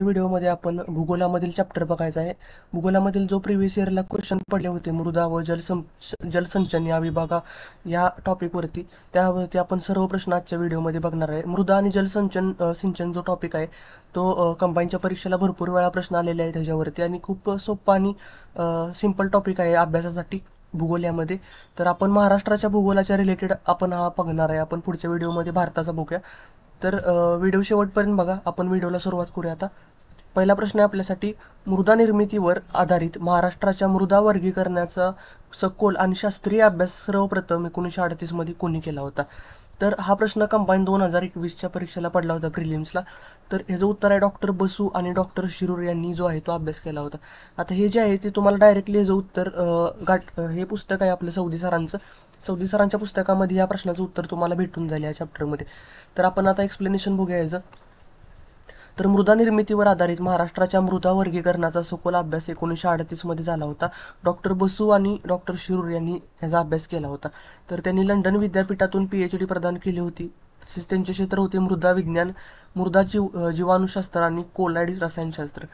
व्हिडिओमध्ये आपण भूगोलामधील चॅप्टर बघायचा आहे. भूगोलामधील जो प्रिव्हियस इयरला क्वेश्चन पडले होते मृदा व जलसंचन या या टॉपिकवरती, त्यावरती आपण सर्व प्रश्न आजच्या व्हिडिओमध्ये बघणार आहे. मृदा आणि सिंचन जो टॉपिक आहे तो कंबाईनच्या परीक्षेला भरपूर वेळा प्रश्न आलेले आहेत त्याच्यावरती, आणि खूप सोपा आणि सिंपल टॉपिक आहे अभ्यासासाठी भूगोल यामध्ये. तर आपण महाराष्ट्राच्या भूगोलाच्या रिलेटेड आपण हा बघणार आहे. आपण पुढच्या व्हिडिओमध्ये भारताचा बघूया. तर व्हिडिओ शेवटपर्यंत बघा. आपण व्हिडिओला सुरुवात करूया आता. पहिला प्रश्न आहे आपल्यासाठी, मृदा निर्मितीवर आधारित महाराष्ट्राच्या मृदा वर्गीकरणाचा सखोल आणि शास्त्रीय अभ्यास सर्वप्रथम 1938 मध्ये कोणी केला होता? तर हा प्रश्न कंबाईन 2021च्या परीक्षेला पडला होता, प्रिलिम्सला. तर ह्याचं उत्तर आहे डॉक्टर बसू आणि डॉक्टर शिरूर यांनी जो आहे तो अभ्यास केला होता. आता हे जे आहे ते तुम्हाला डायरेक्टली ह्याचं उत्तर हे पुस्तक आहे आपलं सौदी सरांचं. सौदी सरांच्या पुस्तकामध्ये या प्रश्नाचं उत्तर तुम्हाला भेटून जाईल या चॅप्टरमध्ये. तर आपण आता एक्सप्लेनेशन बघूया याचं. तर मृदा निर्मितीवर आधारित महाराष्ट्राच्या मृदा वर्गीकरणाचा सखोल अभ्यास 1938 मध्ये झाला होता. डॉक्टर बसू आणि डॉक्टर शिरूर यांनी ह्याचा अभ्यास केला होता. तर त्यांनी लंडन विद्यापीठातून PhD प्रदान केली होती. तसेच त्यांचे क्षेत्र होते मृदा विज्ञान, जीवाणूशास्त्र आणि कोलाइड रसायनशास्त्र.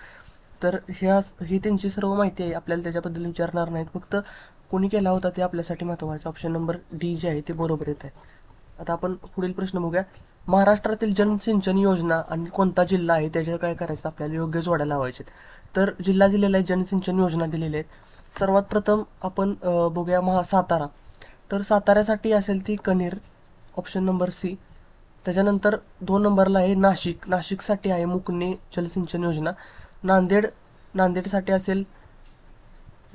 तर ही त्यांची सर्व माहिती आहे, आपल्याला त्याच्याबद्दल विचारणार नाहीत. फक्त कोणी केला होता ते आपल्यासाठी महत्त्वाचं. ऑप्शन नंबर डी जे आहे ते बरोबर येत आहे. आता आपण पुढील प्रश्न बघूया. महाराष्ट्रातील जलसिंचन योजना आणि कोणता जिल्हा आहे त्याच्या काय करायचं, आपल्याला योग्य जोड्या लावायचे. तर जिल्हा दिलेला आहे, जनसिंचन योजना दिलेली आहेत. सर्वात प्रथम आपण बघूया सातारा. तर साताऱ्यासाठी असेल ती कणेर, ऑप्शन नंबर सी. त्याच्यानंतर 2 नंबरला आहे नाशिक. नाशिकसाठी आहे मुकणे जलसिंचन योजना. नांदेडसाठी असेल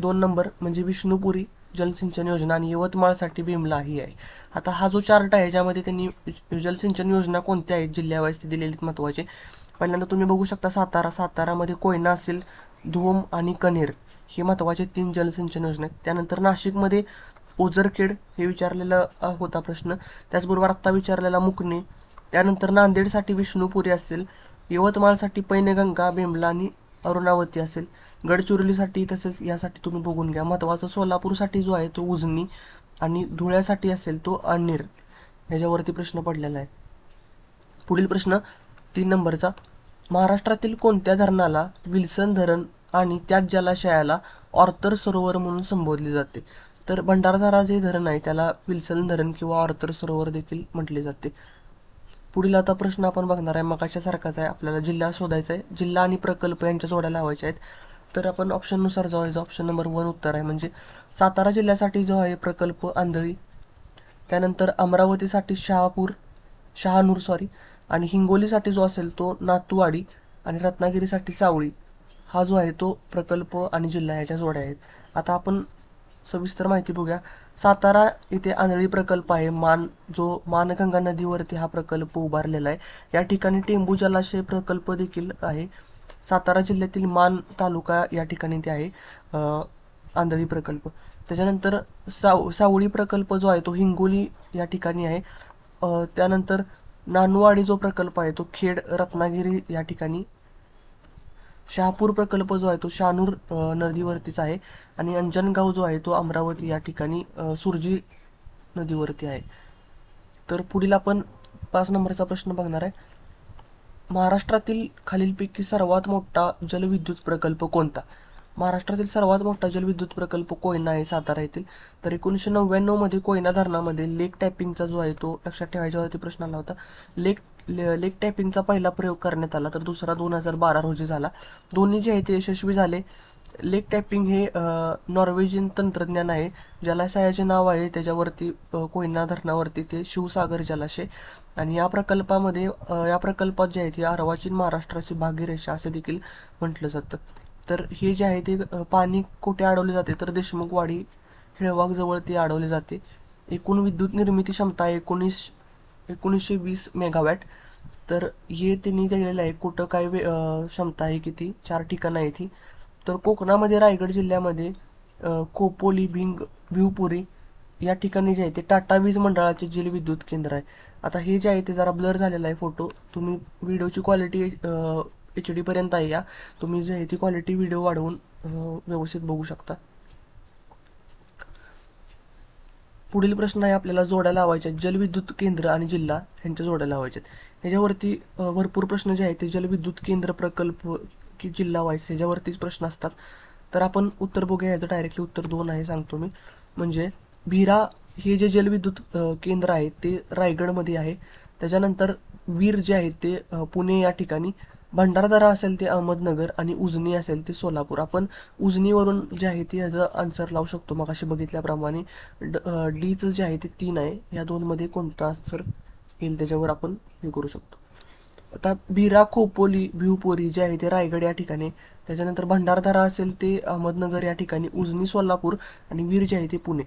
2 नंबर म्हणजे विष्णुपुरी जलसिंचन योजना, आणि यवतमाळसाठी बिमला ही आहे. आता हा जो चार्ट आहे ज्यामध्ये त्यांनी जलसिंचन योजना कोणत्या आहेत जिल्ह्यावाईज ते दिलेले महत्त्वाचे. पहिल्यांदा तुम्ही बघू शकता सातारामध्ये कोयना असेल, धोम आणि कणेर हे महत्त्वाचे 3 जलसिंचन योजना आहेत. त्यानंतर नाशिकमध्ये ओझरखेड हे विचारलेला होता प्रश्न. त्याचबरोबर आत्ता विचारलेला मुकणे. त्यानंतर नांदेडसाठी विष्णुपुरी असेल, यवतमाळसाठी पैनगंगा, बेंबला आणि अरुणावती असेल, गडचिरोलीसाठी तसेच यासाठी तुम्ही बघून घ्या. महत्त्वाचं सोलापूरसाठी जो आहे तो उजनी, आणि धुळ्यासाठी असेल तो अणनेर. ह्याच्यावरती प्रश्न पडलेला आहे. पुढील प्रश्न 3 नंबरचा, महाराष्ट्रातील कोणत्या धरणाला विल्सन धरण आणि त्याच जलाशयाला ऑर्थर सरोवर म्हणून संबोधले जाते? तर भंडारदरा जे धरण आहे त्याला विल्सन धरण किंवा ऑर्थर सरोवर देखील म्हटले जाते. पुढील आता प्रश्न आपण बघणार आहे, मगाच्या सारखाच आहे. आपल्याला जिल्हा शोधायचा आहे. जिल्हा आणि प्रकल्प यांच्या जोड्या लावायच्या आहेत. तर आपण ऑप्शननुसार जाऊया. ऑप्शन नंबर 1 उत्तर आहे. म्हणजे सातारा जिल्ह्यासाठी जो आहे प्रकल्प आंधळी, त्यानंतर अमरावतीसाठी शहानूर, आणि हिंगोलीसाठी जो असेल तो नातूवाडी, आणि रत्नागिरीसाठी सावळी. हा जो आहे तो प्रकल्प आणि जिल्हा याच्या जोड्या आहेत. आता आपण सविस्तर माहिती बघूया. सातारा येथे आंधळी प्रकल्प आहे. जो मानगंगा नदीवरती हा प्रकल्प उभारलेला आहे. या ठिकाणी टेंबू जलाशय प्रकल्प देखील आहे. सातारा जिल्ह्यातील मान तालुका या ठिकाणी ते आहे आंधळी प्रकल्प. त्याच्यानंतर सावळी प्रकल्प जो आहे तो हिंगोली या ठिकाणी आहे. त्यानंतर नानवाडी जो प्रकल्प आहे तो खेड, रत्नागिरी या ठिकाणी. शहापूर प्रकल्प जो आहे तो शहानूर नदीवरतीच आहे, आणि अंजनगाव जो आहे तो अमरावती या ठिकाणी सुरजी नदीवरती आहे. तर पुढील आपण 5 नंबरचा प्रश्न बघणार आहे. महाराष्ट्रातील खालीलपैकी सर्वात मोठा जलविद्युत प्रकल्प कोणता? महाराष्ट्रातील सर्वात मोठा जलविद्युत प्रकल्प कोयना आहे, सातारा येथील. तर 1999 मध्ये कोयना धरणामध्ये लेक टॅपिंगचा जो आहे तो लक्षात ठेवायच्यावरती प्रश्न आला होता. लेक टॅपिंगचा पहिला प्रयोग करण्यात आला, तर दुसरा 2012 रोजी झाला. दोन्ही जे आहे ते यशस्वी झाले. लेक टॅपिंग हे नॉर्वेजियन तंत्रज्ञान आहे. जलाशयाचे नाव आहे त्याच्यावरती कोयना धरणावरती ते शिवसागर जलाशय. आणि या प्रकल्पात जे आहे ते अर्वाचीन महाराष्ट्राची भागीरेषा असे देखील म्हटलं जातं. तर हे जे आहे ते पाणी कुठे अडवले जाते, तर देशमुखवाडी हेळवाक जवळ ते अडवले जाते. एकूण विद्युत निर्मिती क्षमता आहे 1920 मेगावॅट. तर हे त्यांनी दिलेलं आहे कुठं काय क्षमता आहे किती, 4 ठिकाणं आहे ती. तर कोकणामध्ये रायगड जिल्ह्यामध्ये खोपोली, भिवपुरी या ठिकाणी जे आहे ते टाटा वीज मंडळाचे जलविद्युत केंद्र आहे. आता हे जे आहे ते जरा ब्लर झालेला आहे फोटो. तुम्ही व्हिडिओची क्वालिटी HD पर्यंत आहे या. तुम्ही जे आहे ती क्वालिटी व्हिडिओ वाढवून व्यवस्थित बघू शकता. पुढील प्रश्न आहे आपल्याला जोड्या लावायच्या जलविद्युत केंद्र आणि जिल्हा यांच्या जोड्या लावायच्या. ह्याच्यावरती भरपूर प्रश्न जे आहेत ते जलविद्युत केंद्र प्रकल्प की जिल्हा वाईज ह्याच्यावरतीच प्रश्न असतात. तर आपण उत्तर बघूया. याचं डायरेक्टली उत्तर 2 आहे सांगतो मी. म्हणजे वीरा हे जे जलविद्युत केंद्र आहे ते रायगडमध्ये आहे. त्याच्यानंतर वीर जे आहेत ते पुणे या ठिकाणी, भंडारदरा असेल ते अहमदनगर आणि उजनी असेल ते सोलापूर. आपण उजनीवरून जे आहे ते याचं आन्सर लावू शकतो. मग असे बघितल्याप्रमाणे डीचं जे आहे ते 3 आहे. या दोनमध्ये कोणता आन्सर येईल त्याच्यावर आपण हे करू शकतो. आता वीरा खोपोली भिवपुरी जे आहे ते रायगड या ठिकाणी, त्याच्यानंतर भंडारदरा असेल ते अहमदनगर या ठिकाणी, उजनी सोलापूर आणि वीर जे आहे ते पुणे.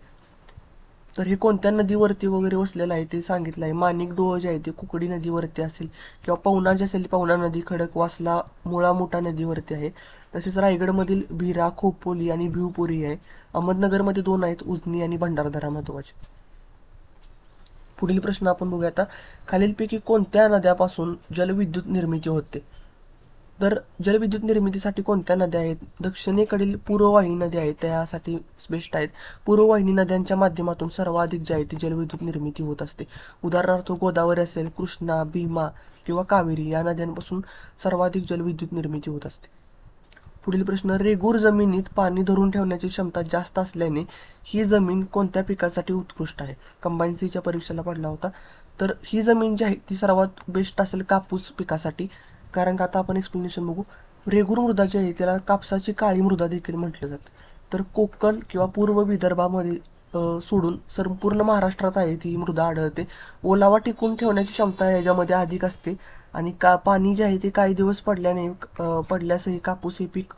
तर हे कोणत्या नदीवरती वगैरे वसलेलं आहे ते सांगितलं आहे. माणिक डोह जे आहे ते कुकडी नदीवरती असेल, किंवा पवना जे असेल पवना नदी, खडकवासला मुळा मोठा नदीवरती आहे. तसेच रायगडमधील भिरा खोपोली आणि भिवपुरी आहे. अहमदनगरमध्ये 2 आहेत, उजनी आणि भंडारदरा महत्वाचे. पुढील प्रश्न आपण बघूया आता. खालीलपैकी कोणत्या नद्यापासून जलविद्युत निर्मिती होते? तर जलविद्युत निर्मितीसाठी कोणत्या नद्या आहेत? दक्षिणेकडील पूर्ववाहिनी नद्या आहेत, त्यासाठी बेस्ट आहेत. पूर्ववाहिनी नद्यांच्या माध्यमातून सर्वाधिक जी आहे ती जलविद्युत निर्मिती होत असते. उदाहरणार्थ गोदावरी असेल, कृष्णा, भीमा किंवा कावेरी या नद्यांपासून सर्वाधिक जलविद्युत निर्मिती होत असते. पुढील प्रश्न. रेगूर जमिनीत पाणी धरून ठेवण्याची क्षमता जास्त असल्याने ही जमीन कोणत्या पिकासाठी उत्कृष्ट आहे? कंबाईन सीच्या परीक्षेला पडला होता. तर ही जमीन जी आहे ती सर्वात बेस्ट असेल कापूस पिकासाठी. कारण का आता आपण एक्सप्लेनेशन बघू. रेगूर मृदा जी आहे त्याला कापसाची काळी मृदा देखील म्हटलं जातं. तर कोकण किंवा पूर्व विदर्भामध्ये सोडून संपूर्ण महाराष्ट्रात आहे ती मृदा आढळते. ओलावा टिकून ठेवण्याची क्षमता याच्यामध्ये अधिक असते आणि पाणी जे आहे ते काही दिवस पडल्यासही कापूस हे पीक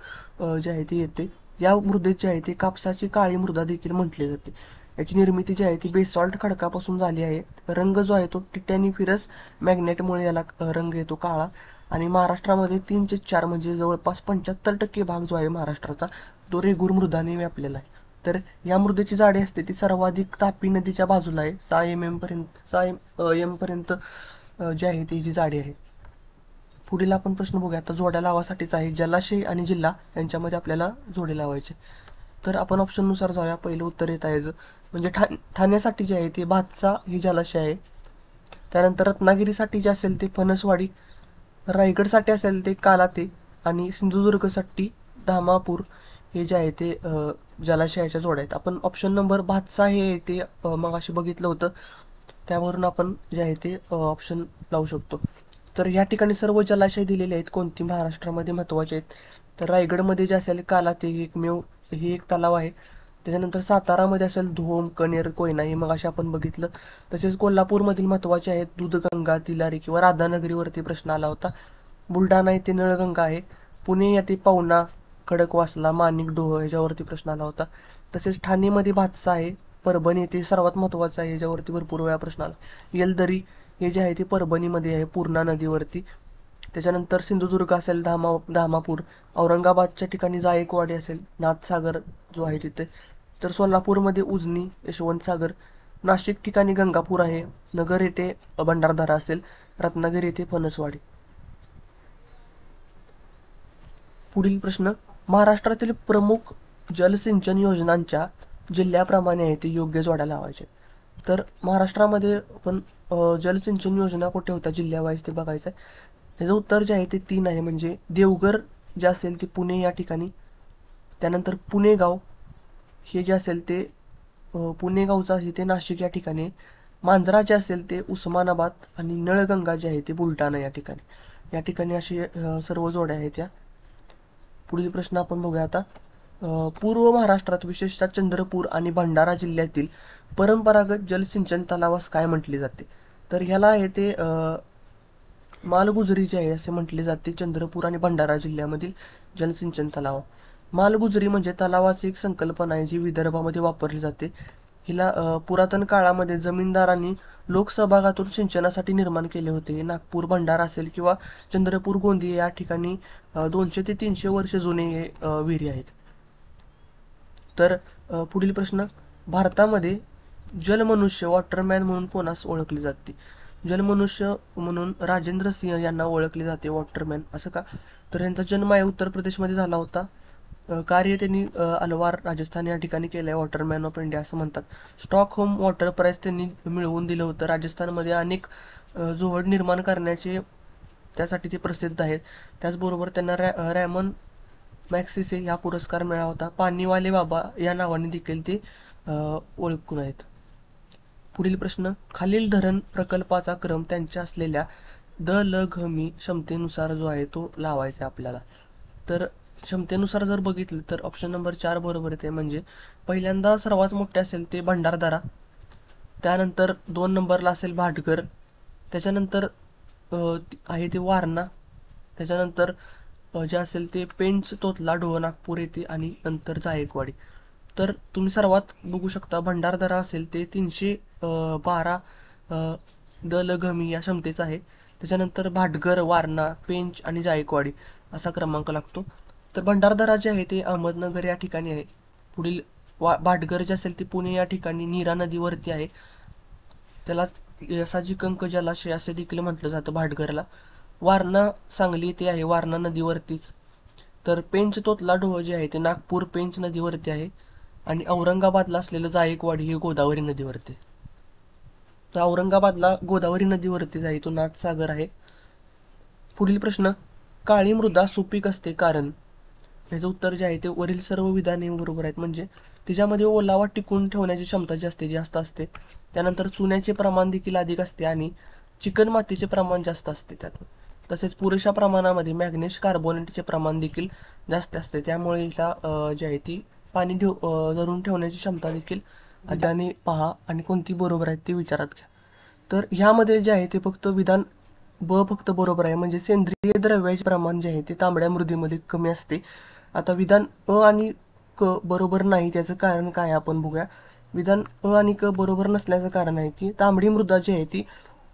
जे आहे ते येते. या मृदेत जे आहे ते कापसाची काळी मृदा देखील म्हटली जाते. याची निर्मिती जी आहे ती बेसॉल्ट खडकापासून झाली आहे. रंग जो आहे तो टिटॅनिफिरस मॅग्नेटमुळे याला रंग येतो काळा. आणि महाराष्ट्रामध्ये 3 ते 4 म्हणजे जवळपास 75% भाग जो आहे महाराष्ट्राचा तो रेगूर मृदाने व्यापलेला आहे. तर या मृदेची जाडी असते ती सर्वाधिक तापी नदीच्या बाजूला आहे. 6 mm पर्यंत 6 m पर्यंत जी आहे ती जी जाडी आहे. पुढील आपण प्रश्न बघूया. आता जोड्या लावासाठीच आहे. जलाशय आणि जिल्हा यांच्यामध्ये आपल्याला जोडे लावायचे. तर आपण ऑप्शननुसार जाऊया. पहिलं उत्तर येत आहे म्हणजे ठाण्यासाठी जे आहे ते भातसा ही जलाशय आहे. त्यानंतर रत्नागिरीसाठी जे असेल ते फणसवाडी, रायगडसाठी असेल ते कालाते आणि सिंधुदुर्गसाठी धामापूर हे जे आहे ते जलाशयाच्या जोड्या आहेत. आपण ऑप्शन नंबर भातसा हे ते मग असे बघितलं होतं, त्यावरून आपण जे आहे ते ऑप्शन लावू शकतो. तर या ठिकाणी सर्व जलाशय दिलेले आहेत कोणती महाराष्ट्रामध्ये महत्त्वाचे आहेत. तर रायगडमध्ये जे असेल कालाते हे एक तलाव आहे. त्याच्यानंतर सातारामध्ये असेल धोम, कणेर, कोयना हे मग असे आपण बघितलं. तसेच कोल्हापूरमधील महत्त्वाचे आहेत दूधगंगा, तिलारी किंवा राधानगरीवरती प्रश्न आला होता. बुलढाणा येथे नळगंगा आहे. पुणे येथे पवना, खडकवासला, माणिक डोह ह्याच्यावरती प्रश्न आला होता. तसेच ठाणेमध्ये भातसा आहे. परभणी येथे सर्वात महत्त्वाचं आहे, ह्याच्यावरती भरपूर वेळा प्रश्न आला. येलदरी हे जे आहे ते परभणीमध्ये आहे पूर्णा नदीवरती. त्याच्यानंतर सिंधुदुर्ग असेल धामापूर, औरंगाबादच्या ठिकाणी जायकवाडी असेल, नाथसागर जो आहे तिथे. तर सोलापूरमध्ये उजनी, यशवंतसागर, नाशिक ठिकाणी गंगापूर आहे, नगर येथे भंडारदरा असेल, रत्नागिरी येथे फणसवाडी. पुढील प्रश्न. महाराष्ट्रातील प्रमुख जलसिंचन योजनांच्या जिल्ह्याप्रमाणे आहे ते योग्य जोड्या लावायचे. तर महाराष्ट्रामध्ये पण जलसिंचन योजना कुठे होत्या जिल्ह्यावाईज ते बघायचं आहे. ह्याचं उत्तर जे आहे ते 3 आहे. म्हणजे देवघर जे असेल ते पुणे या ठिकाणी, त्यानंतर पुणेगाव हे जे असेल ते पुणेगावचं आहे ते नाशिक या ठिकाणी, मांजरा जे असेल ते उस्मानाबाद आणि नळगंगा जे आहे ते बुलढाणा या ठिकाणी. या ठिकाणी असे सर्व जोड्या आहेत त्या. पुढील प्रश्न आपण बघूया आता. पूर्व महाराष्ट्रात विशेषतः चंद्रपूर आणि भंडारा जिल्ह्यातील परंपरागत जलसिंचन तलावास काय म्हटले जाते? तर ह्याला आहे ते मालगुजरी जे आहे असे म्हटले जाते. चंद्रपूर आणि भंडारा जिल्ह्यामधील जलसिंचन तलाव. मालगुजरी म्हणजे तलावाची एक संकल्पना आहे जी विदर्भामध्ये वापरली जाते. हिला पुरातन काळामध्ये जमीनदारांनी लोकसहभागातून सिंचनासाठी निर्माण केले होते. नागपूर, भंडारा असेल किंवा चंद्रपूर, गोंदिया या ठिकाणी 200 ते 300 वर्ष जुने हे विहिरी आहेत. तर पुढील प्रश्न. भारतामध्ये जलमनुष्य वॉटरमॅन म्हणून कोणास ओळखले जाते? जलमनुष्य म्हणून राजेंद्र सिंह यांना ओळखले जाते वॉटरमॅन, असं का? तर यांचा जन्म आहे उत्तर प्रदेशमध्ये झाला होता. कार्य त्यांनी अलवार राजस्थान या ठिकाणी केलं आहे. वॉटरमॅन ऑफ इंडिया असं म्हणतात. स्टॉकहोम वॉटर प्राईज त्यांनी मिळवून दिलं होतं. राजस्थानमध्ये अनेक जोहड निर्माण करण्याचे त्यासाठी ते प्रसिद्ध आहेत. त्याचबरोबर त्यांना रॅमन मॅक्सिसे हा पुरस्कार मिळाला होता. पाणीवाले बाबा या नावाने देखील ते ओळखून आहेत. पुढील प्रश्न, खालील धरण प्रकल्पाचा क्रम त्यांच्या असलेल्या द ल घ मी क्षमतेनुसार जो आहे तो लावायचा आपल्याला. तर क्षमतेनुसार जर बघितलं तर ऑप्शन नंबर 4 बरोबर येते. म्हणजे पहिल्यांदा सर्वात मोठे असेल ते भंडारदरा, त्यानंतर 2 नंबरला असेल भाटघर, त्याच्यानंतर आहे ते वारणा, त्याच्यानंतर जे असेल ते पेंच, तोतला, ढोह, नागपूर येथे आणि नंतर जायकवाडी. तर तुम्ही सर्वात बघू शकता भंडारदरा असेल ते 312 द ल घ मी या क्षमतेचा आहे. त्याच्यानंतर भाटघर, वारणा, पेंच आणि जायकवाडी असा क्रमांक लागतो. तर भंडारदरा जे आहे ते अहमदनगर या ठिकाणी आहे. पुढील भाटघर जे असेल ते पुणे या ठिकाणी नीरा नदीवरती आहे. त्याला यसाजी कंक जलाशय असे देखील म्हटलं जातं भाटघरला. वारणा सांगली येथे आहे, वारणा नदीवरतीच. तर पेंच, तोतला, ढोह जे आहे ते नागपूर पेंच नदीवरती आहे. आणि औरंगाबादला असलेलं जायकवाडी हे गोदावरी नदीवरती. तर औरंगाबादला गोदावरी नदीवरतीच आहे, तो नाथसागर आहे. पुढील प्रश्न, काळी मृदा सुपीक असते कारण. याचं उत्तर जे आहे ते वरील सर्व विधाने बरोबर आहेत. म्हणजे तिच्यामध्ये ओलावा टिकून ठेवण्याची क्षमता जास्त असते. त्यानंतर चुन्याचे प्रमाण देखील अधिक असते आणि चिकन मातीचे प्रमाण जास्त असते त्यात. तसेच पुरेशा प्रमाणामध्ये मॅग्नेश कार्बोनेटचे प्रमाण देखील जास्त असते. त्यामुळे हिला जी आहे ती पाणी धरून ठेवण्याची क्षमता देखील विधाने पहा आणि कोणती बरोबर आहेत ते विचारात घ्या. तर ह्यामध्ये जे आहे ते फक्त विधान फक्त बरोबर आहे. म्हणजे सेंद्रिय द्रव्याचे प्रमाण जे आहे ते तांबड्या मृदेमध्ये कमी असते. आता विधान आणि क बरोबर नाही, त्याचं कारण काय आपण बघूया. विधान आणि क बरोबर नसल्याचं कारण आहे की तांबडी मृदा जी आहे ती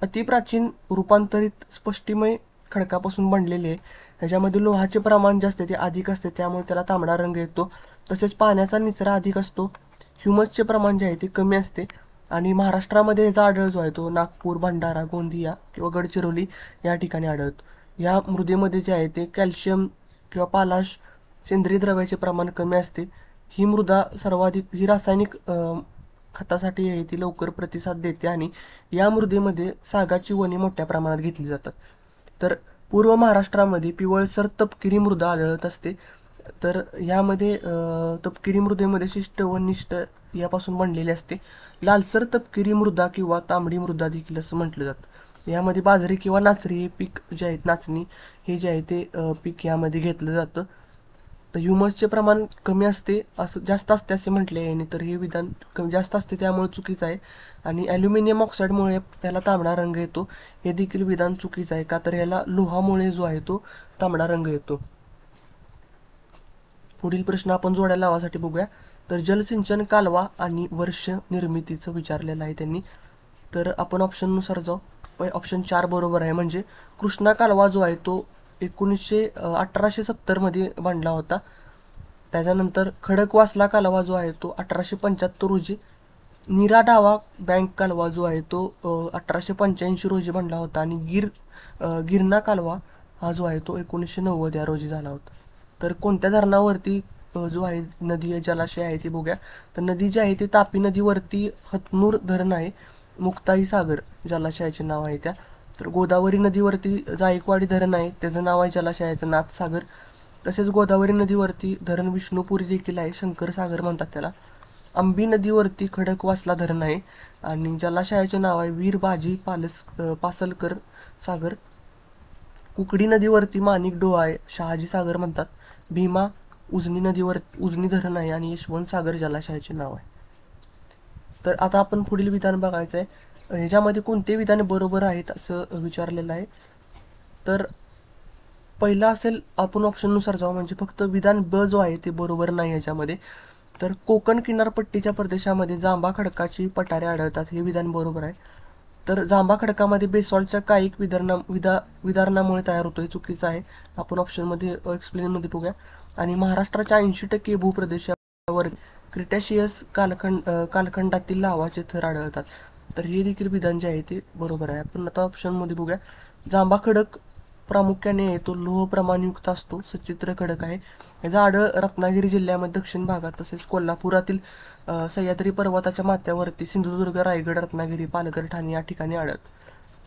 अतिप्राचीन रूपांतरित स्पष्टीमय खडकापासून बनलेली आहे. ह्याच्यामध्ये लोहाचे प्रमाण जे असते ते अधिक असते, त्यामुळे त्याला तांबडा रंग येतो. तसेच पाण्याचा निचरा अधिक असतो. ह्युमसचे प्रमाण जे आहे ते कमी असते. आणि महाराष्ट्रामध्ये याचा आढळ जो आहे तो नागपूर, भंडारा, गोंदिया किंवा गडचिरोली या ठिकाणी आढळतो. या मृदेमध्ये जे आहे ते कॅल्शियम किंवा पालाश, सेंद्रिय द्रव्याचे प्रमाण कमी असते. ही मृदा सर्वाधिक ही रासायनिक खतासाठी आहे ती लवकर प्रतिसाद देते आणि या मृदेमध्ये सागाची वने मोठ्या प्रमाणात घेतली जातात. तर पूर्व महाराष्ट्रामध्ये पिवळसर तपकिरी मृदा आढळत असते. तर यामध्ये तपकिरी मृदेमध्ये शिष्ट व निष्ठ यापासून बनलेली असते. लालसर तपकिरी मृदा किंवा तांबडी मृदा देखील असं म्हटलं जातं. यामध्ये बाजरी किंवा नाचरी हे पीक जे आहेत, नाचणी हे जे आहे ते पीक यामध्ये घेतलं जातं. तर ह्युमसचे प्रमाण कमी असते, असं जास्त असते असे म्हटले आहे. तर हे विधान जास्त असते त्यामुळे चुकीचं आहे. आणि ॲल्युमिनियम ऑक्साईडमुळे याला तांबडा रंग येतो, हे देखील विधान चुकीचं आहे. का तर याला लोहामुळे जो आहे तो तांबडा रंग येतो. पुढील प्रश्न आपण जोड्या लावासाठी बघूया. तर जलसिंचन कालवा आणि वर्ष निर्मितीचं विचारलेलं आहे त्यांनी. तर आपण ऑप्शननुसार जाऊ. ऑप्शन 4 बरोबर आहे. म्हणजे कृष्णा कालवा जो आहे तो 1870 मध्ये बांधला होता. त्याच्यानंतर खडकवासला कालवा जो आहे तो 1875 रोजी. नीरा डावा बँक कालवा जो आहे तो 1885 रोजी बांधला होता. आणि गिरणा कालवा हा जो आहे तो 1990 या रोजी झाला होता. तर कोणत्या धरणावरती जो आहे नदी जलाशय आहे ती बघूया. तर नदी जी आहे ती तापी नदीवरती हतनूर धरण आहे. मुक्ताई सागर जलाशयाचे नाव आहे त्या. तर गोदावरी नदीवरती जायकवाडी धरण आहे, त्याचं नाव आहे जलाशयाचं नाथसागर. तसेच गोदावरी नदीवरती धरण विष्णुपुरी देखील आहे, शंकर सागर म्हणतात त्याला. अंबी नदीवरती खडकवासला धरण आहे आणि जलाशयाचे नाव आहे वीर बाजी पासलकर सागर. कुकडी नदीवरती माणिक डोह आहे, शहाजी सागर म्हणतात. भीमा उजनी नदीवर उजनी धरण आहे आणि यशवंत सागर जलाशयाचे नाव आहे. तर आता आपण पुढील विधान बघायचं आहे. ह्याच्यामध्ये कोणते विधान बरोबर आहेत असं विचारलेलं आहे. तर पहिला असेल, आपण ऑप्शननुसार जाऊ. म्हणजे फक्त विधान ब जो आहे ते बरोबर नाही याच्यामध्ये. तर कोकण किनारपट्टीच्या प्रदेशामध्ये जांभा खडकाची पठारे आढळतात, हे विधान बरोबर आहे. तर जांभा खडकामध्ये बेसॉल्टच्या कायिक विदारणामुळे तयार होतो, हे चुकीचं आहे. आपण ऑप्शनमध्ये एक्सप्लेनमध्ये बघूया. आणि महाराष्ट्राच्या 80% भूप्रदेशावर क्रिटॅशियस कालखंडातील लावाचे थर आढळतात. तर हे देखील विधान जे आहे ते बरोबर आहे. आपण आता ऑप्शनमध्ये बघूया. जांभा खडक प्रामुख्याने आहे तो लोह प्रमाणयुक्त असतो, सचित्र खडक आहे. याचा आढळ रत्नागिरी जिल्ह्यामध्ये दक्षिण भागात, तसेच कोल्हापुरातील सह्याद्री पर्वताच्या माथ्यावरती, सिंधुदुर्ग, रायगड, रत्नागिरी, पालघर, ठाणे या ठिकाणी आढळत.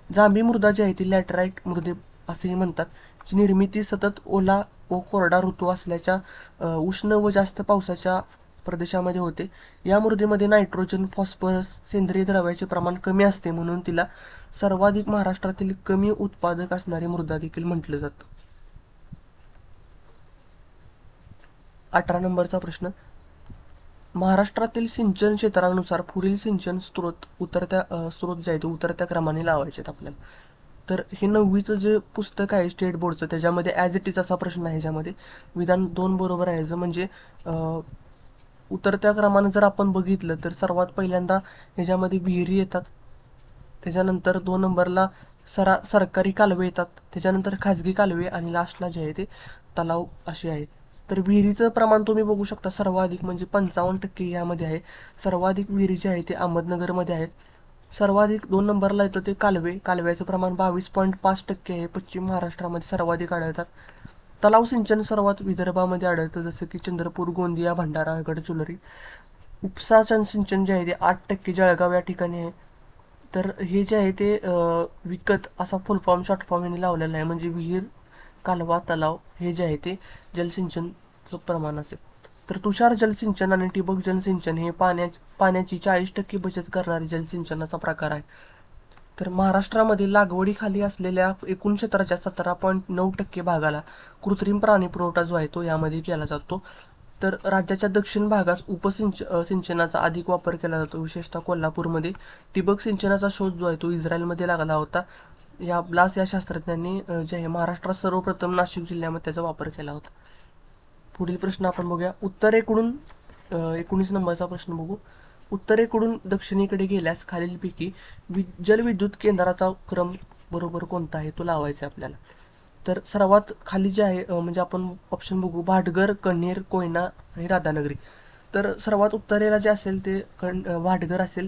जांभी मृदा जी आहे ती लॅटराईट मृदे असेही म्हणतात. ची निर्मिती सतत ओला व कोरडा ऋतू असल्याच्या उष्ण व जास्त पावसाच्या प्रदेशामध्ये होते. या मृदेमध्ये नायट्रोजन, फॉस्फरस, सेंद्रिय द्रव्याचे प्रमाण कमी असते, म्हणून तिला सर्वाधिक महाराष्ट्रातील कमी उत्पादक असणारी मृदा देखील म्हटलं जातं. 18 नंबरचा प्रश्न, महाराष्ट्रातील सिंचन क्षेत्रानुसार पुढील सिंचन स्त्रोत स्त्रोत जे आहे ते उतरत्या क्रमाने लावायचे आहेत आपल्याला. तर हे 9वीचं जे पुस्तक आहे स्टेट बोर्डचं, त्याच्यामध्ये ॲज इट इज असा प्रश्न आहे. ज्यामध्ये विधान 2 बरोबर आहे. जर म्हणजे उतरत्या क्रमानं जर आपण बघितलं तर सर्वात पहिल्यांदा ह्याच्यामध्ये विहिरी येतात, त्याच्यानंतर 2 नंबरला सरकारी कालवे येतात, त्याच्यानंतर खाजगी कालवे आणि लास्टला जे आहे ते तलाव असे आहे. तर विहिरीचं प्रमाण तुम्ही बघू शकता सर्वाधिक म्हणजे 55% यामध्ये आहे. सर्वाधिक विहिरी जे आहे ते अहमदनगरमध्ये आहेत. सर्वाधिक 2 नंबरला येतं ते कालव्याचं प्रमाण 22.5% आहे. पश्चिम महाराष्ट्रामध्ये सर्वाधिक आढळतात. तलाव सिंचन सर्वात विदर्भामध्ये आढळतं, जसं की चंद्रपूर, गोंदिया, भंडारा, गडचिरोली. उपसा सिंचन जे आहे ते 8% जळगाव या ठिकाणी आहे. तर हे जे आहे ते विकत असा फुल फॉर्म शॉर्ट फॉर्म यांनी लावलेला आहे, म्हणजे विहीर, कालवा, तलाव हे जे आहे ते जलसिंचनचं प्रमाण असेल. तर तुषार जलसिंचन आणि ठिबक जलसिंचन हे पाण्याची 40% बचत करणारे जलसिंचनाचा प्रकार आहे. तर महाराष्ट्रामध्ये लागवडीखाली असलेल्या एकूण क्षेत्राच्या 17.9% भागाला कृत्रिम पाणी पुरवठा जो आहे तो यामध्ये केला जातो. तर राज्याच्या दक्षिण भागात सिंचनाचा अधिक वापर केला जातो, विशेषतः कोल्हापूरमध्ये. ठिबक सिंचनाचा शोध जो आहे तो इस्रायलमध्ये लागला होता. या ब्लास या शास्त्रज्ञांनी जे आहे महाराष्ट्रात सर्वप्रथम नाशिक जिल्ह्यामध्ये त्याचा वापर केला होता. पुढील प्रश्न आपण बघूया. उत्तरेकडून 19 नंबरचा प्रश्न बघू. उत्तरेकडून दक्षिणेकडे गेल्यास खालीलपैकी जलविद्युत केंद्राचा क्रम बरोबर कोणता आहे तो लावायचा आपल्याला. तर सर्वात खाली जे आहे म्हणजे आपण ऑप्शन बघू, भाटघर, कण्हेर, कोयना आणि राधानगरी. तर सर्वात उत्तरेला जे असेल ते भाटघर असेल.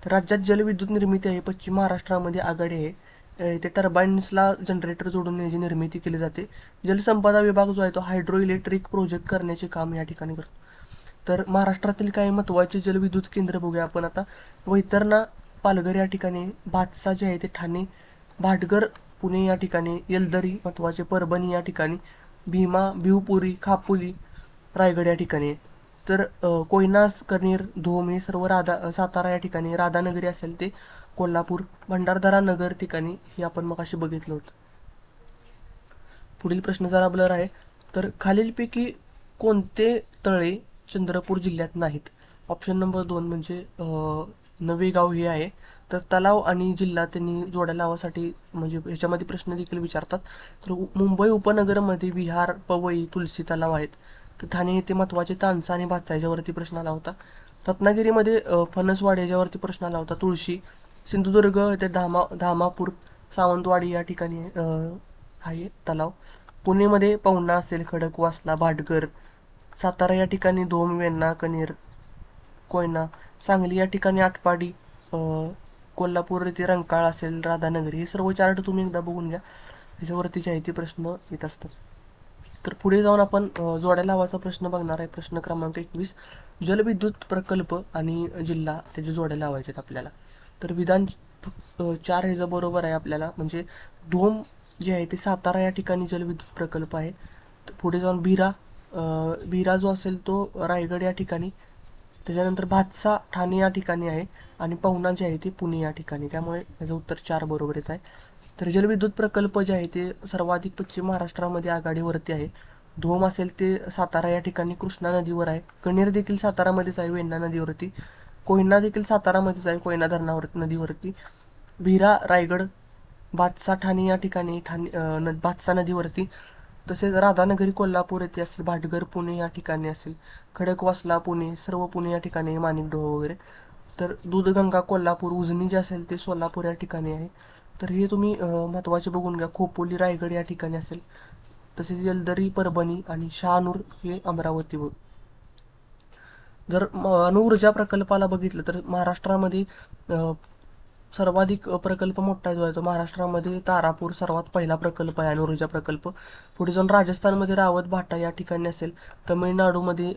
तर राज्यात जलविद्युत निर्मिती आहे पश्चिम महाराष्ट्रामध्ये आघाडी आहे. ते टर्बाईन्सला जनरेटर जोडून याची निर्मिती केली जाते. जलसंपदा विभाग जो आहे तो हायड्रो इलेक्ट्रिक प्रोजेक्ट करण्याचे काम या ठिकाणी करतो. तर महाराष्ट्रातील काही महत्त्वाचे जलविद्युत केंद्र बघूया आपण आता. वैतरणा, पालघर या ठिकाणी, भातसा जे आहे ते ठाणे, भाटघर पुणे या ठिकाणी, येलदरी महत्त्वाचे परभणी या ठिकाणी, भीमा, भिवपुरी, खापोली रायगड या ठिकाणी. तर कोयनास, कणेर, धोम हे सर्व सातारा या ठिकाणी, राधानगरी असेल ते कोल्हापूर, भंडारदरा नगर ठिकाणी हे आपण मगाशी बघितलं होतं. पुढील प्रश्न जरा ब्लर आहे. तर खालीलपैकी कोणते तळे चंद्रपूर जिल्ह्यात नाहीत. ऑप्शन नंबर 2 म्हणजे नवेगाव हे आहे. तर तलाव आणि जिल्हा त्यांनी जोड्या लावासाठी म्हणजे ह्याच्यामध्ये प्रश्न देखील विचारतात. तर मुंबई उपनगरमध्ये विहार, पवई, तुलसी तलाव आहेत. तर ठाणे येथे महत्त्वाचे तानसा आणि भातसा याच्यावरती प्रश्न आला होता. रत्नागिरीमध्ये फणसवाडी याच्यावरती प्रश्न आला होता. तुळशी, सिंधुदुर्ग येथे धामापूर, सावंतवाडी या ठिकाणी आहे तलाव. पुणेमध्ये पवना असेल, खडकवासला, भाटघर. सातारा या ठिकाणी धोम, वेण्णा, कणेर, कोयना. सांगली या ठिकाणी आटपाडी, कोल्हापूर येथे रंकाळ असेल, राधानगरी. हे सर्व चार्ट तुम्ही एकदा बघून घ्या, ह्याच्यावरती जे आहे ते प्रश्न येत असतात. तर पुढे जाऊन आपण जोड्या लावाचा प्रश्न बघणार आहे. प्रश्न क्रमांक 21, जलविद्युत प्रकल्प आणि जिल्हा त्याचे जोड्या लावायचे आहेत आपल्याला. तर विधान 4 ह्याचं बरोबर आहे आपल्याला, म्हणजे धोम जे आहे ते सातारा या ठिकाणी जलविद्युत प्रकल्प आहे. पुढे जाऊन बिरा जो असेल तो रायगड या ठिकाणी. त्याच्यानंतर भातसा ठाणे या ठिकाणी आहे आणि पवना जे आहे ते पुणे या ठिकाणी. त्यामुळे याचं उत्तर 4 बरोबर येत आहे. तर जलविद्युत प्रकल्प जे आहे ते सर्वाधिक पश्चिम महाराष्ट्रामध्ये आघाडीवरती आहे. धोम असेल ते सातारा या ठिकाणी कृष्णा नदीवर आहे. कणेर देखील सातारामध्येच आहे वेण्णा नदीवरती. कोयना देखील सातारामध्येच आहे कोयना नदीवरती. बिरा रायगड, भातसा ठाणे या ठिकाणी भातसा नदीवरती. तसेच राधानगरी कोल्हापूर येथे असेल, भाटघर पुणे या ठिकाणी असेल, खडकवासला पुणे, सर्व पुणे या ठिकाणी, माणिकडोह वगैरे. तर दूधगंगा कोल्हापूर, उजनी जे असेल ते सोलापूर या ठिकाणी आहे. तर हे तुम्ही महत्त्वाचे बघून घ्या. खोपोली रायगड या ठिकाणी असेल. तसेच येलदरी परभणी आणि शहानूर हे अमरावतीवर. जर अणुऊर्जा प्रकल्पाला बघितलं तर महाराष्ट्रामध्ये सर्वाधिक प्रकल्प मोठा जो आहे तो महाराष्ट्रामध्ये तारापूर सर्वात पहिला प्रकल्प आहे, अणुऊर्जा प्रकल्प. पुढे जाऊन राजस्थानमध्ये रावत भाटा या ठिकाणी असेल. तमिळनाडूमध्ये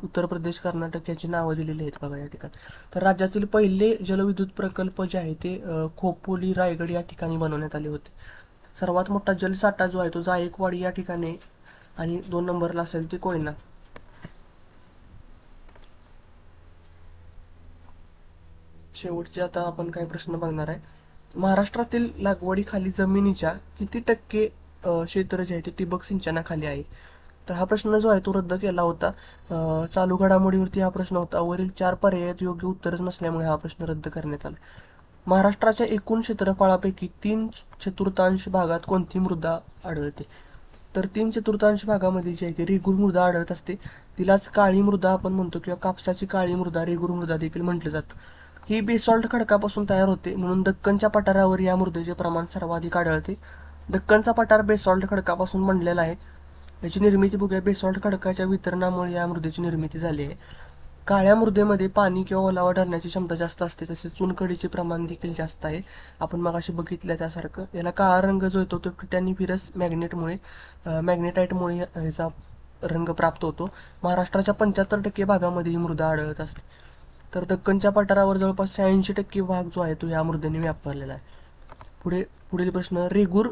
उत्तर प्रदेश, कर्नाटक याची नावं दिलेली आहेत बघा या ठिकाणी. तर राज्यातील पहिले जलविद्युत प्रकल्प जे आहे ते खोपोली, रायगड या ठिकाणी बनवण्यात आले होते. सर्वात मोठा जलसाठा जो आहे तो जायकवाडी या ठिकाणी आहे. आणि 2 नंबरला असेल ते कोयना. शेवटचे आता आपण काही प्रश्न बघणार आहे. महाराष्ट्रातील लागवडीखाली जमिनीच्या किती टक्के क्षेत्र जे आहे ते ठिबक सिंचनाखाली आहे? तर हा प्रश्न जो आहे तो रद्द केला होता. चालू घडामोडीवरती हा प्रश्न होता. वरील 4 पर्यायात योग्य उत्तरच नसल्यामुळे हा प्रश्न रद्द करण्यात आला. महाराष्ट्राच्या एकूण क्षेत्रफळापैकी 3/4 भागात कोणती मृदा आढळते? तर 3/4 भागामध्ये जी आहे ती रेगूर मृदा आढळत असते. तिलाच काळी मृदा आपण म्हणतो किंवा कापसाची काळी मृदा, रेगूर मृदा देखील म्हटलं जातं. ही बेसॉल्ट खडकापासून तयार होते, म्हणून दक्कनच्या पठारावर या मृदेचे प्रमाण सर्वाधिक आढळते. दक्कनचा पठार बेसॉल्ट खडकापासून बनलेला आहे. याची निर्मिती बघूया. बेसॉल्ट खडकाच्या वितरणामुळे या मृदेची निर्मिती झाली आहे. काळ्या मृदेमध्ये पाणी किंवा ओलावा धरण्याची क्षमता जास्त असते, तसेच चुनखडीचे प्रमाण देखील जास्त आहे. आपण मगाशी बघितलं त्यासारखं. याला काळा रंग जो येतो तो टिटॅनिफरस मॅग्नेटाइटमुळे याचा रंग प्राप्त होतो. महाराष्ट्राच्या 75% भागामध्ये ही मृदा आढळत असते. तर दक्कनच्या पठारावर जवळपास 86% भाग जो आहे तो या मृदेने व्यापलेला आहे. पुढील प्रश्न, रेगूर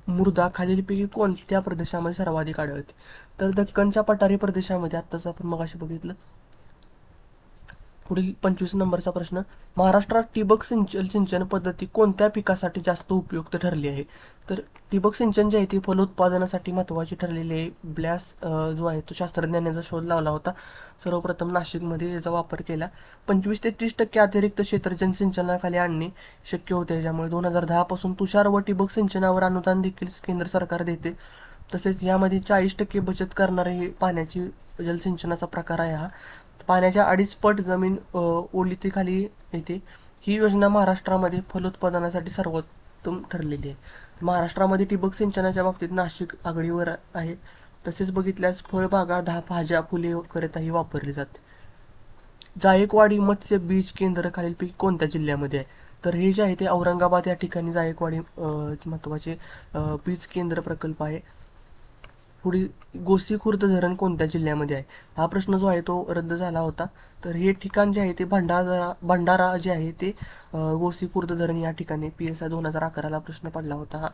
मृदा खालीलपैकी कोणत्या प्रदेशामध्ये सर्वाधिक आढळते? तर दक्कनच्या पठारी प्रदेशामध्ये, आत्ताच आपण मगाशी बघितलं. पुढील 25 नंबरचा प्रश्न, महाराष्ट्रात ठिबक सिंचन पद्धती कोणत्या पिकासाठी जास्त उपयुक्त ठरली आहे? तर ठिबक सिंचन जे आहे ते फलोत्पादनासाठी महत्त्वाची ठरलेली आहे. ब्लॅस जो आहे तो शास्त्रज्ञांचा शोध लावला होता. सर्वप्रथम नाशिकमध्ये याचा वापर केला. 25 ते 30% अतिरिक्त क्षेत्र जलसिंचनाखाली आणणे शक्य होते. याच्यामुळे 2010 पासून तुषार व ठिबक सिंचनावर अनुदान देखील केंद्र सरकार देते. तसेच यामध्ये 40% बचत करणारे हे पाण्याची जलसिंचनाचा प्रकार आहे हा. पाण्याच्या 2.5 पट जमीन ओलिताखाली येते. ही योजना महाराष्ट्रामध्ये फलोत्पादनासाठी सर्वोत्तम ठरलेली आहे. महाराष्ट्रामध्ये ठिबक सिंचनाच्या बाबतीत नाशिक आघाडीवर आहे. तसेच बघितल्यास फळबागा, भाज्या, फुले करिताही वापरली जाते. जायकवाडी मत्स्य बीज केंद्र खालीलपैकी कोणत्या जिल्ह्यामध्ये आहे? तर हे जे आहे ते औरंगाबाद या ठिकाणी जायकवाडी महत्त्वाचे बीज केंद्र प्रकल्प आहे. पुढील, गोसीखुर्द धरण कोणत्या जिल्ह्यामध्ये आहे? हा प्रश्न जो आहे तो रद्द झाला होता. तर हे ठिकाण जे आहे ते भंडारा जे आहे ते गोसीखुर्द धरण या ठिकाणी PSI 2011ला प्रश्न पडला होता हा.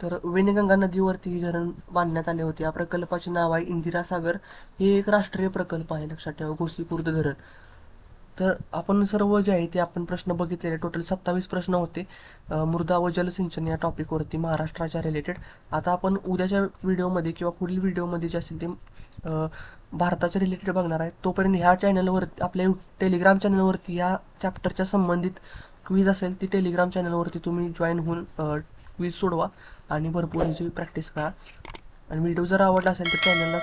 तर वेनगंगा नदीवरती हे धरण बांधण्यात आले होते. या प्रकल्पाचे नाव आहे इंदिरा सागर. हे एक राष्ट्रीय प्रकल्प आहे, लक्षात ठेवा, गोसीखुर्द धरण. तर आपण सर्व जे आहे ते आपण प्रश्न बघितलेले. टोटल 27 प्रश्न होते मृदा व जलसिंचन या टॉपिकवरती महाराष्ट्राच्या रिलेटेड. आता आपण उद्याच्या व्हिडिओमध्ये किंवा पुढील व्हिडिओमध्ये जे असेल ते भारताच्या रिलेटेड बघणार आहे. तोपर्यंत ह्या चॅनलवर, आपल्या टेलिग्राम चॅनलवरती या चॅप्टरच्या संबंधित क्विज असेल ती टेलिग्राम चॅनलवरती तुम्ही जॉईन होऊन क्विज सोडवा आणि भरपूर याची प्रॅक्टिस करा. आणि व्हिडिओ जर आवडला असेल तर चॅनलला